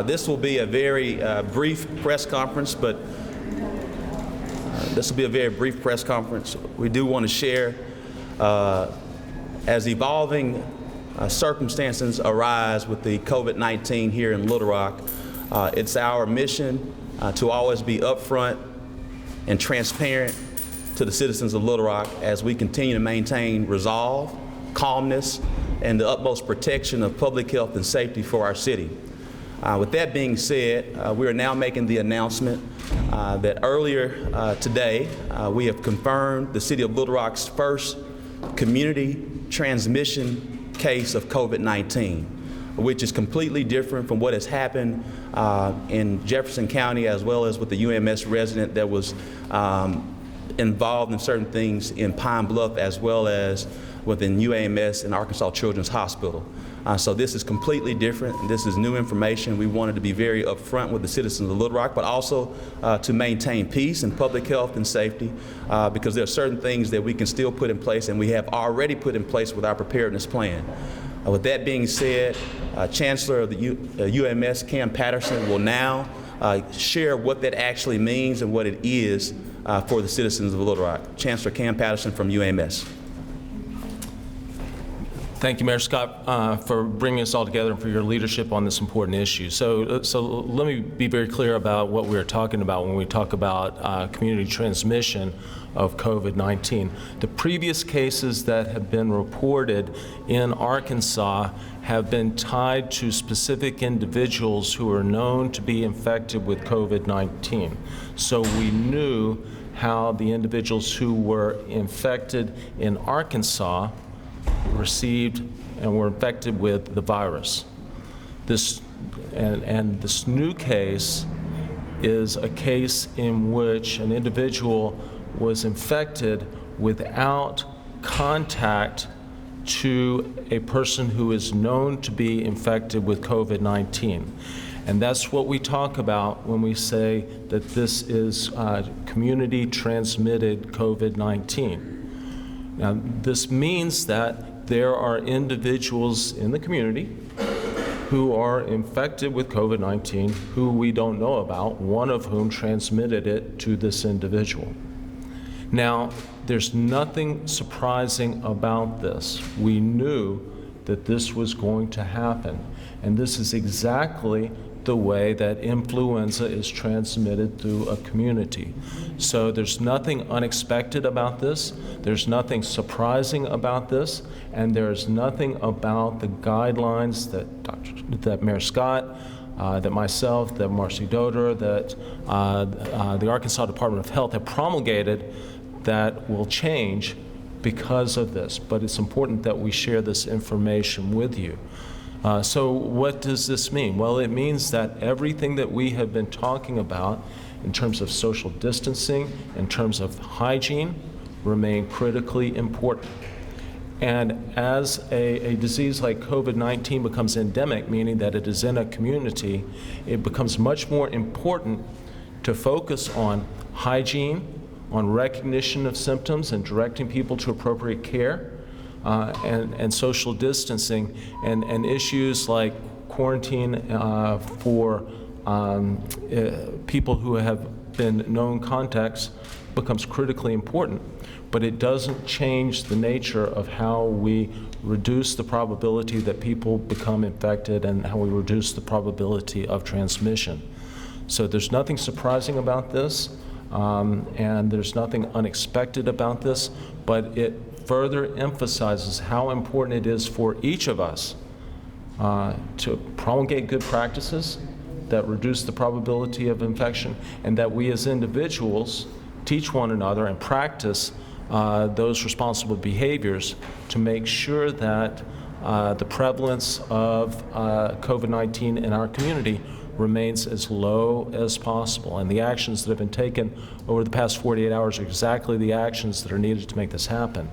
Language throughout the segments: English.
This will be a very brief press conference, but We do want to share as evolving circumstances arise with the COVID-19 here in Little Rock. It's our mission to always be upfront and transparent to the citizens of Little Rock as we continue to maintain resolve, calmness, and the utmost protection of public health and safety for our city. With that being said, we are now making the announcement that earlier today we have confirmed the City of Little Rock's first community transmission case of COVID-19, which is completely different from what has happened in Jefferson County, as well as with the UMS resident that was involved in certain things in Pine Bluff, as well as within UAMS and Arkansas Children's Hospital. So this is completely different. This is new information. We wanted to be very upfront with the citizens of Little Rock, but also to maintain peace and public health and safety, because there are certain things that we can still put in place, and we have already put in place with our preparedness plan. With that being said, Chancellor of the UMS, Cam Patterson, will now share what that actually means and what it is for the citizens of Little Rock. Chancellor Cam Patterson from UMS. Thank you, Mayor Scott, for bringing us all together and for your leadership on this important issue. So let me be very clear about what we're talking about when we talk about community transmission of COVID-19. The previous cases that have been reported in Arkansas have been tied to specific individuals who are known to be infected with COVID-19. So we knew how the individuals who were infected in Arkansas received and were infected with the virus. This new case is a case in which an individual was infected without contact to a person who is known to be infected with COVID-19. And that's what we talk about when we say that this is community transmitted COVID-19. Now, this means that there are individuals in the community who are infected with COVID-19 who we don't know about, one of whom transmitted it to this individual. Now, there's nothing surprising about this. We knew that this was going to happen, and this is exactly the way that influenza is transmitted through a community. So there's nothing unexpected about this, there's nothing surprising about this, and there's nothing about the guidelines that Mayor Scott, that myself, that Marcy Doder, that the Arkansas Department of Health have promulgated that will change because of this. But it's important that we share this information with you. So what does this mean? Well, it means that everything that we have been talking about in terms of social distancing, in terms of hygiene, remain critically important. And as a disease like COVID-19 becomes endemic, meaning that it is in a community, it becomes much more important to focus on hygiene, on recognition of symptoms and directing people to appropriate care, and social distancing, and issues like quarantine for people who have been known contacts becomes critically important. But it doesn't change the nature of how we reduce the probability that people become infected and how we reduce the probability of transmission. So there's nothing surprising about this, and there's nothing unexpected about this, but it further emphasizes how important it is for each of us to promulgate good practices that reduce the probability of infection, and that we as individuals teach one another and practice those responsible behaviors to make sure that the prevalence of COVID-19 in our community remains as low as possible. And the actions that have been taken over the past 48 hours are exactly the actions that are needed to make this happen.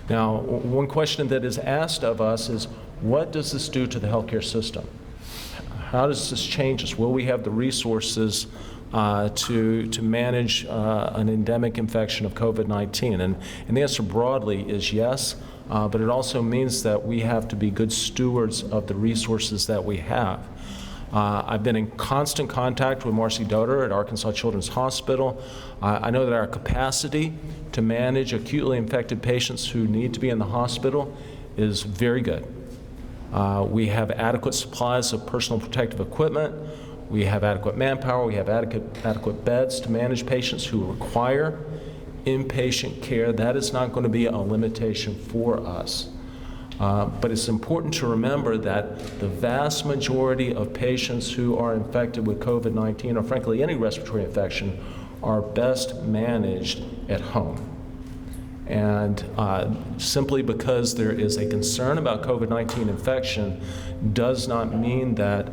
Now, one question that is asked of us is, what does this do to the healthcare system? How does this change us? Will we have the resources to manage an endemic infection of COVID-19? And the answer broadly is yes, but it also means that we have to be good stewards of the resources that we have. I've been in constant contact with Marcy Doder at Arkansas Children's Hospital. I know that our capacity to manage acutely infected patients who need to be in the hospital is very good. We have adequate supplies of personal protective equipment. We have adequate manpower. We have adequate beds to manage patients who require inpatient care. That is not going to be a limitation for us. But it's important to remember that the vast majority of patients who are infected with COVID-19, or frankly any respiratory infection, are best managed at home. And simply because there is a concern about COVID-19 infection does not mean that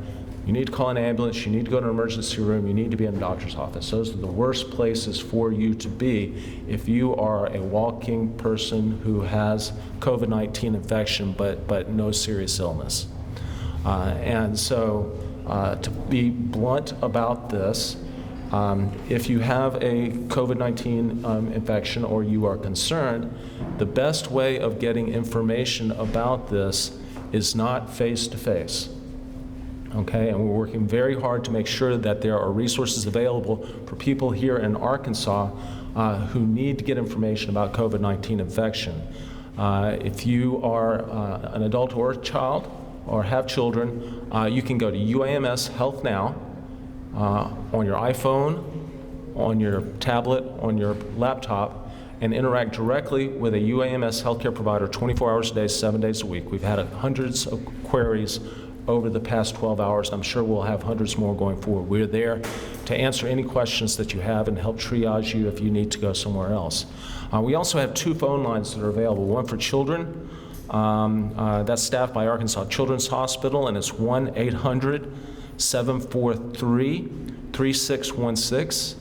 you need to call an ambulance, you need to go to an emergency room, you need to be in a doctor's office. Those are the worst places for you to be if you are a walking person who has COVID-19 infection but no serious illness. And so to be blunt about this, if you have a COVID-19 infection or you are concerned, the best way of getting information about this is not face-to-face. Okay, and we're working very hard to make sure that there are resources available for people here in Arkansas who need to get information about COVID-19 infection. If you are an adult or a child or have children, you can go to UAMS Health Now on your iPhone, on your tablet, on your laptop, and interact directly with a UAMS healthcare provider 24 hours a day, 7 days a week. We've had hundreds of queries over the past 12 hours. I'm sure we'll have hundreds more going forward. We're there to answer any questions that you have and help triage you if you need to go somewhere else. We also have 2 phone lines that are available, one for children, that's staffed by Arkansas Children's Hospital, and it's 1-800-743-3616.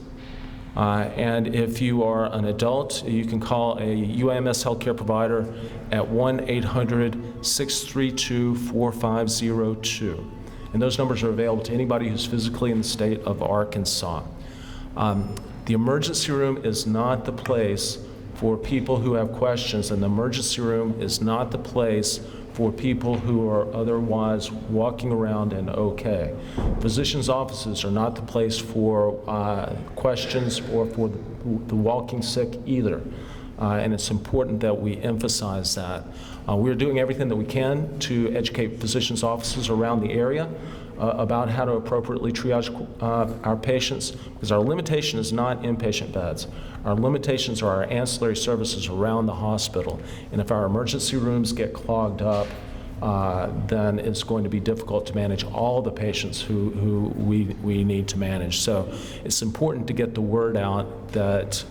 And if you are an adult, you can call a UAMS healthcare provider at 1-800-632-4502. And those numbers are available to anybody who's physically in the state of Arkansas. The emergency room is not the place for people who have questions, and the emergency room is not the place for people who are otherwise walking around and okay. Physicians' offices are not the place for questions or for the walking sick either. And it's important that we emphasize that. We're doing everything that we can to educate physicians' offices around the area about how to appropriately triage our patients, because our limitation is not inpatient beds. Our limitations are our ancillary services around the hospital. And if our emergency rooms get clogged up, then it's going to be difficult to manage all the patients who we need to manage. So it's important to get the word out that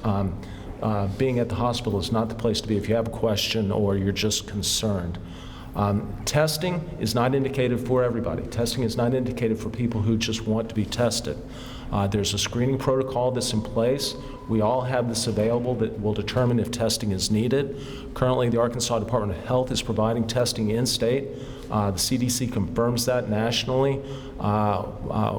being at the hospital is not the place to be if you have a question or you're just concerned. Testing is not indicated for everybody. Testing is not indicated for people who just want to be tested. There's a screening protocol that's in place. We all have this available that will determine if testing is needed. Currently, the Arkansas Department of Health is providing testing in-state. The CDC confirms that nationally.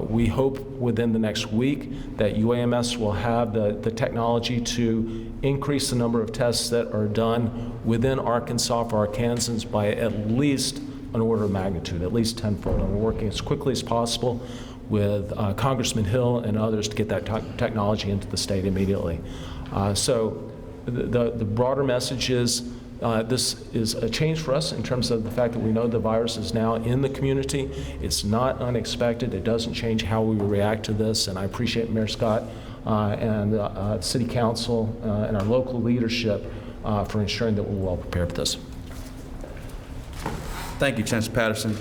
We hope within the next week that UAMS will have the technology to increase the number of tests that are done within Arkansas for Arkansans by at least an order of magnitude, at least tenfold. And we're working as quickly as possible with Congressman Hill and others to get that technology into the state immediately. So the broader message is this is a change for us in terms of the fact that we know the virus is now in the community. It's not unexpected. It doesn't change how we react to this, and I appreciate Mayor Scott and City Council and our local leadership for ensuring that we're well prepared for this. Thank you, Chancellor Patterson.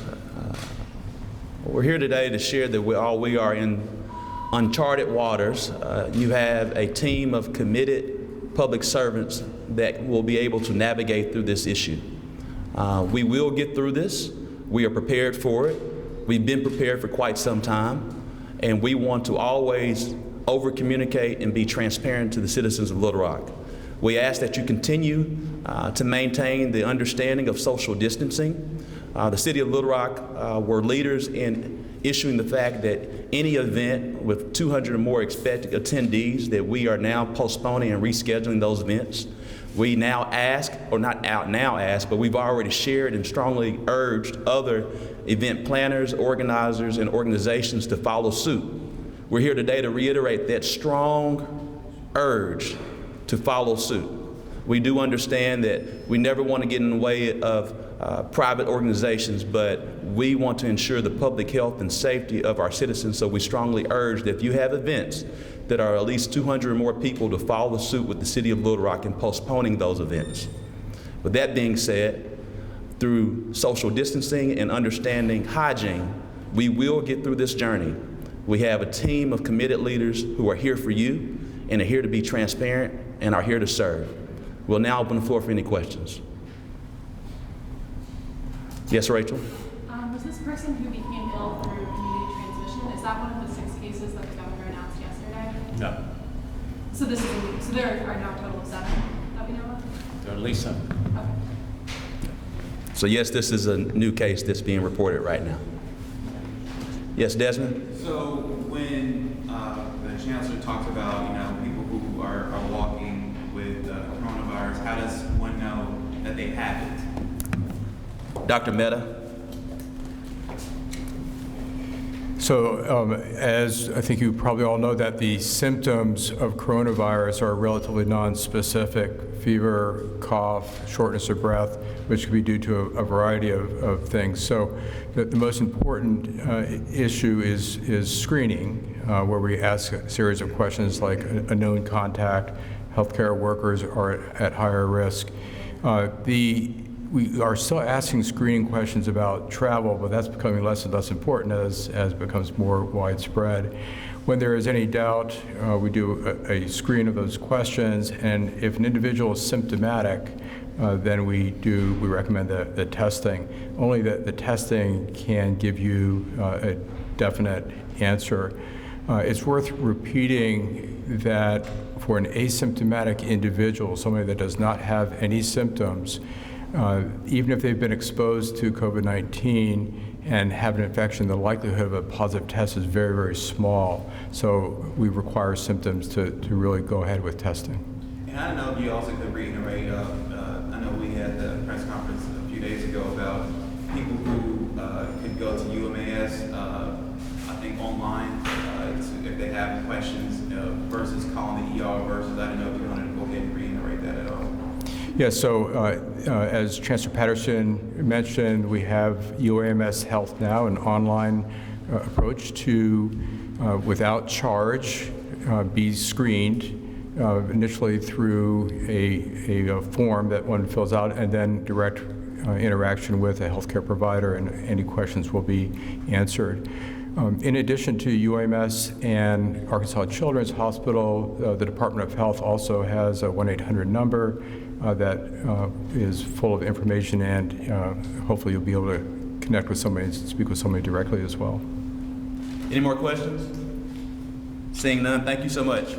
We're here today to share that we are in uncharted waters. You have a team of committed public servants that will be able to navigate through this issue. We will get through this. We are prepared for it. We've been prepared for quite some time, and we want to always over-communicate and be transparent to the citizens of Little Rock. We ask that you continue to maintain the understanding of social distancing. The city of Little Rock were leaders in issuing the fact that any event with 200 or more expected attendees, that we are now postponing and rescheduling those events. We now ask, or not out now ask, but we've already shared and strongly urged other event planners, organizers, and organizations to follow suit. We're here today to reiterate that strong urge to follow suit. We do understand that we never want to get in the way of private organizations, but we want to ensure the public health and safety of our citizens, so we strongly urge that if you have events that are at least 200 or more people, to follow suit with the City of Little Rock in postponing those events. With that being said, through social distancing and understanding hygiene, we will get through this journey. We have a team of committed leaders who are here for you and are here to be transparent and are here to serve. We'll now open the floor for any questions. Yes, Rachel? Was this person who became ill through community transmission, is that one of the 6 cases that the governor announced yesterday? No. So there are now a total of 7 that we know of? There are at least 7. Okay. So yes, this is a new case that's being reported right now. Yes, Desmond? So when the chancellor talks about, people who are walking with coronavirus, how does one know that they have it? Dr. Mehta? So as I think you probably all know, that the symptoms of coronavirus are relatively non-specific: fever, cough, shortness of breath, which could be due to a variety of things. So the most important issue is screening, where we ask a series of questions like a known contact, healthcare workers are at higher risk. We are still asking screening questions about travel, but that's becoming less and less important as it becomes more widespread. When there is any doubt, we do a screen of those questions, and if an individual is symptomatic, then we recommend the testing. Only the testing can give you a definite answer. It's worth repeating that for an asymptomatic individual, somebody that does not have any symptoms, even if they've been exposed to COVID-19 and have an infection, the likelihood of a positive test is very, very small. So we require symptoms to really go ahead with testing. And I don't know if you also could reiterate, I know we had the press conference a few days ago about people who could go to UMAS, I think online, if they have questions, versus calling the ER versus, I don't know if you wanted to go ahead and reiterate that at all. Yeah, so as Chancellor Patterson mentioned, we have UAMS Health Now, an online approach to, without charge, be screened initially through a form that one fills out, and then direct interaction with a healthcare provider, and any questions will be answered. In addition to UAMS and Arkansas Children's Hospital, the Department of Health also has a 1-800 number that is full of information, and hopefully you'll be able to connect with somebody and speak with somebody directly as well. Any more questions? Seeing none, thank you so much.